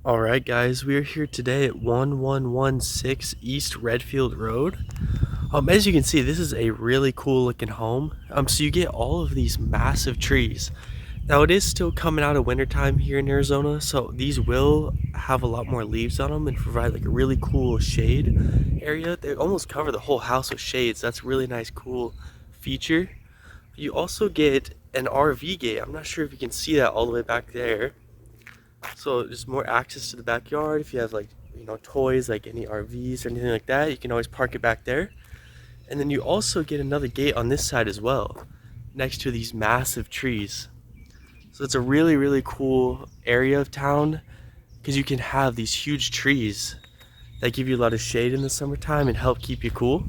Alright guys, we are here today at 1116 East Redfield Road. As you can see, this is a really cool looking home. So you get all of these massive trees. Now it is still coming out of wintertime here in Arizona, so these will have a lot more leaves on them and provide like a really cool shade area. They almost cover the whole house with shades. That's a really nice, cool feature. You also get an RV gate. I'm not sure if you can see that all the way back there. So there's more access to the backyard. If you have like, toys like any RVs or anything like that, you can always park it back there. And then you also get another gate on this side as well, next to these massive trees. So it's a really, really cool area of town because you can have these huge trees that give you a lot of shade in the summertime and help keep you cool.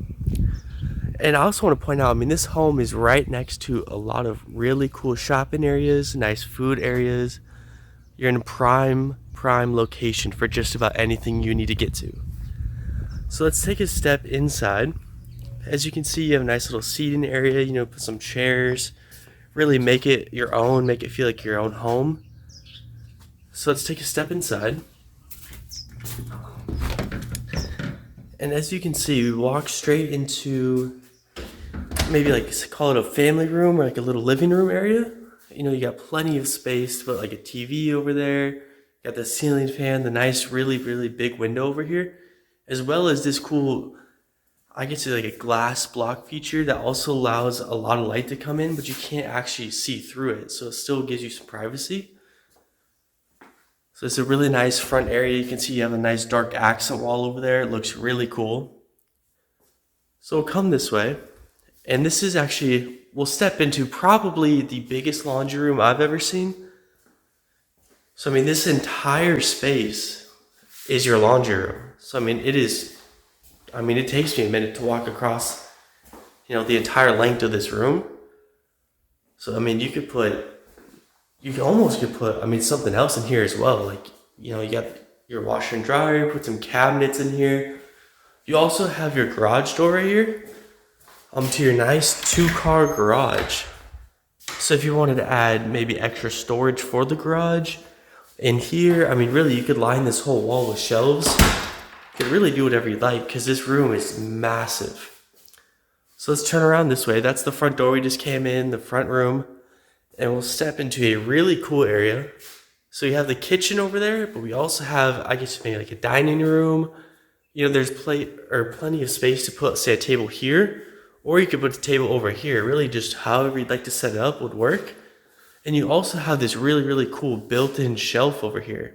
And I also want to point out, this home is right next to a lot of really cool shopping areas, nice food areas. You're in a prime location for just about anything you need to get to. So let's take a step inside. As you can see, you have a nice little seating area, put some chairs, really make it your own, make it feel like your own home. So let's take a step inside. And as you can see, we walk straight into maybe call it a family room or like a little living room area. You got plenty of space to put like a TV over there. You got the ceiling fan, the nice, really, really big window over here, as well as this cool, I guess it's like a glass block feature that also allows a lot of light to come in, but you can't actually see through it. So it still gives you some privacy. So it's a really nice front area. You can see you have a nice dark accent wall over there. It looks really cool. So we'll come this way. And this is actually, we'll step into probably the biggest laundry room I've ever seen. So this entire space is your laundry room. So it takes me a minute to walk across, the entire length of this room. So you could almost put something else in here as well. Like, you got your washer and dryer, put some cabinets in here. You also have your garage door right here. To your nice 2-car garage. So if you wanted to add maybe extra storage for the garage in here, really you could line this whole wall with shelves. You could really do whatever you like because this room is massive. So let's turn around this way. That's the front door we just came in, the front room. And we'll step into a really cool area. So you have the kitchen over there, but we also have, I guess, maybe like a dining room. There's plenty of space to put, say, a table here. Or you could put the table over here. Really just however you'd like to set it up would work. And you also have this really, really cool built-in shelf over here.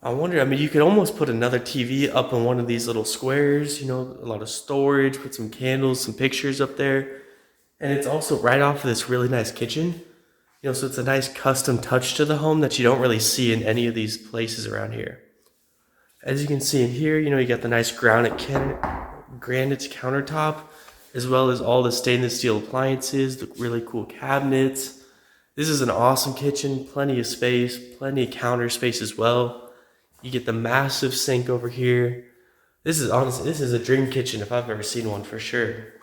I wonder, you could almost put another TV up on one of these little squares, a lot of storage, put some candles, some pictures up there. And it's also right off of this really nice kitchen. So it's a nice custom touch to the home that you don't really see in any of these places around here. As you can see in here, you got the nice granite countertop, as well as all the stainless steel appliances, the really cool cabinets. This is an awesome kitchen, plenty of space, plenty of counter space as well. You get the massive sink over here. This is a dream kitchen if I've ever seen one, for sure.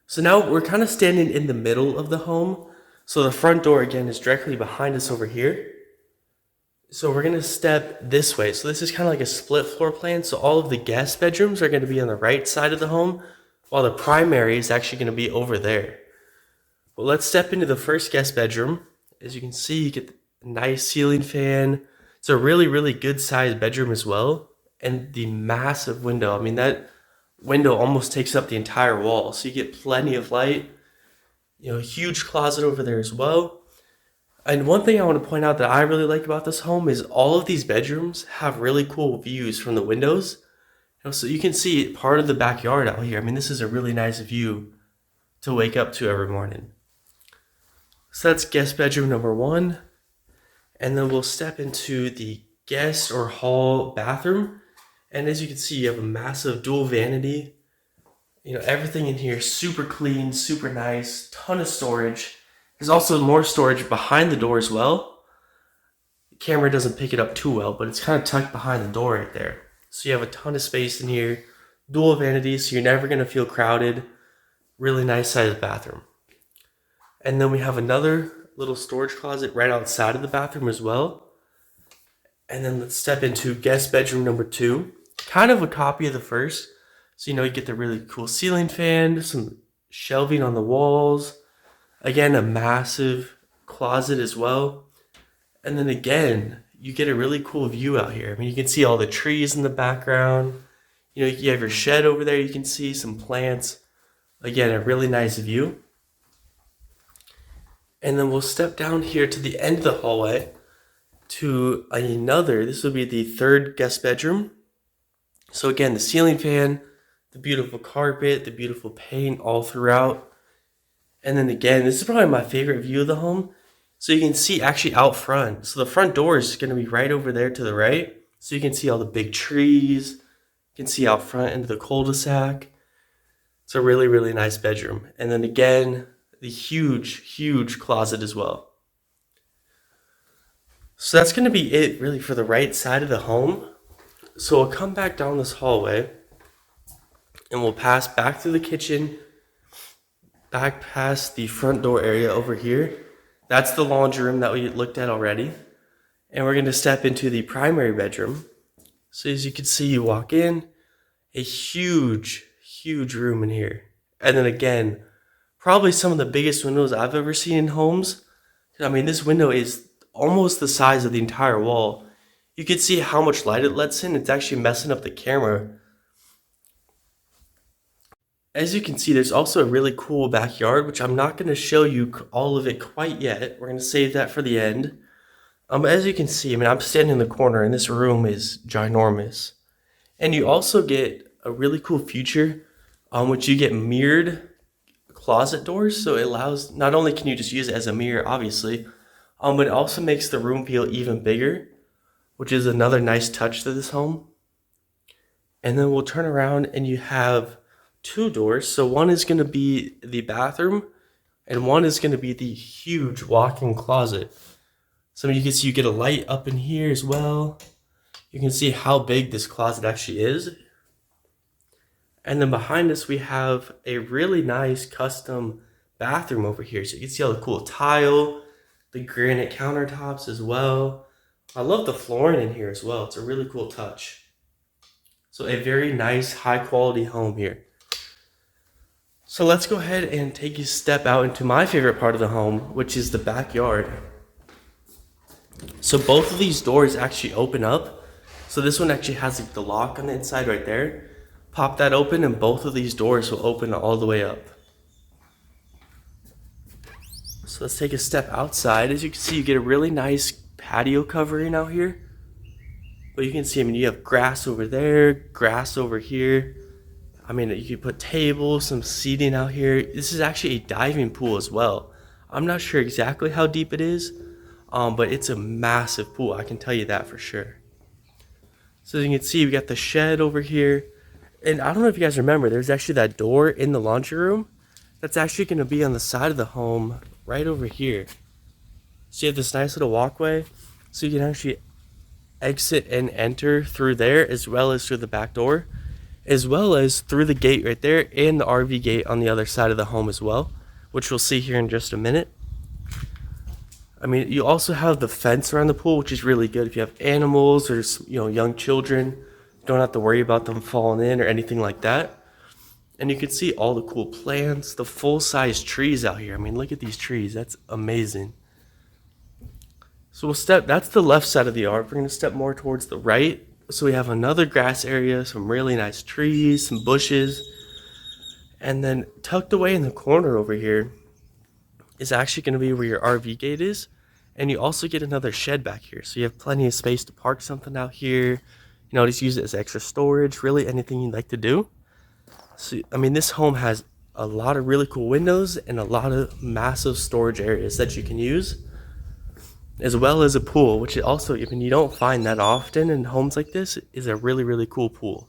So now we're kind of standing in the middle of the home. So the front door again is directly behind us over here. So we're going to step this way. So this is kind of like a split floor plan. So all of the guest bedrooms are going to be on the right side of the home, while the primary is actually going to be over there. Well, let's step into the first guest bedroom. As you can see, you get a nice ceiling fan. It's a really, really good sized bedroom as well. And the massive window. That window almost takes up the entire wall. So you get plenty of light. A huge closet over there as well. And one thing I want to point out that I really like about this home is all of these bedrooms have really cool views from the windows. So you can see part of the backyard out here. This is a really nice view to wake up to every morning. So that's guest bedroom number 1. And then we'll step into the guest or hall bathroom. And as you can see, you have a massive dual vanity. Everything in here is super clean, super nice, ton of storage. There's also more storage behind the door as well. The camera doesn't pick it up too well, but it's kind of tucked behind the door right there. So you have a ton of space in here. Dual vanity, so you're never going to feel crowded. Really nice sized bathroom. And then we have another little storage closet right outside of the bathroom as well. And then let's step into guest bedroom number 2. Kind of a copy of the first. So, you get the really cool ceiling fan, some shelving on the walls. Again, a massive closet as well. And then again, you get a really cool view out here. I mean, you can see all the trees in the background. You have your shed over there. You can see some plants. Again, a really nice view. And then we'll step down here to the end of the hallway to this would be the third guest bedroom. So again, the ceiling fan, the beautiful carpet, the beautiful paint all throughout. And then again, this is probably my favorite view of the home. So you can see actually out front. So the front door is going to be right over there to the right. So you can see all the big trees. You can see out front into the cul-de-sac. It's a really, really nice bedroom. And then again, the huge closet as well. So that's going to be it really for the right side of the home. So we'll come back down this hallway and we'll pass back through the kitchen, back past the front door area over here. That's the laundry room that we looked at already. And we're going to step into the primary bedroom. So as you can see, you walk in, a huge room in here. And then again, probably some of the biggest windows I've ever seen in homes. I mean, this window is almost the size of the entire wall. You can see how much light it lets in. It's actually messing up the camera. As you can see, there's also a really cool backyard, which I'm not going to show you all of it quite yet. We're going to save that for the end. As you can see, I mean, I'm standing in the corner and this room is ginormous. And you also get a really cool feature, which you get mirrored closet doors. So it allows, not only can you just use it as a mirror, obviously, but it also makes the room feel even bigger, which is another nice touch to this home. And then we'll turn around and you have 2 doors. So one is going to be the bathroom and one is going to be the huge walk-in closet. So you can see you get a light up in here as well. You can see how big this closet actually is. And then behind us, we have a really nice custom bathroom over here. So you can see all the cool tile, the granite countertops as well. I love the flooring in here as well. It's a really cool touch. So a very nice, high quality home here. So let's go ahead and take a step out into my favorite part of the home, which is the backyard. So both of these doors actually open up. So this one actually has the lock on the inside right there. Pop that open and both of these doors will open all the way up. So let's take a step outside. As you can see, you get a really nice patio covering out here. But you can see, I mean, you have grass over there, grass over here. I mean, you can put tables, some seating out here. This is actually a diving pool as well. I'm not sure exactly how deep it is, but it's a massive pool. I can tell you that for sure. So as you can see, we got the shed over here. And I don't know if you guys remember, there's actually that door in the laundry room that's actually going to be on the side of the home right over here. So you have this nice little walkway, so you can actually exit and enter through there, as well as through the back door, as well as through the gate right there and the RV gate on the other side of the home as well, which we'll see here in just a minute. I mean, you also have the fence around the pool, which is really good if you have animals or young children. You don't have to worry about them falling in or anything like that. And you can see all the cool plants, the full-size trees out here. I mean, look at these trees. That's amazing. So that's the left side of the yard. We're going to step more towards the right. So we have another grass area, some really nice trees, some bushes. And then tucked away in the corner over here is actually going to be where your RV gate is. And you also get another shed back here. So you have plenty of space to park something out here. Just use it as extra storage, really anything you'd like to do. So, I mean, this home has a lot of really cool windows and a lot of massive storage areas that you can use, as well as a pool, which also, even you don't find that often in homes like this, is a really, really cool pool.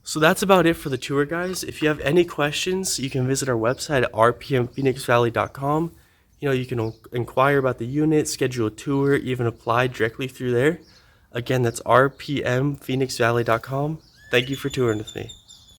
So that's about it for the tour, guys. If you have any questions, you can visit our website at rpmphoenixvalley.com. You can inquire about the unit, schedule a tour, even apply directly through there. Again, that's rpmphoenixvalley.com. Thank you for touring with me.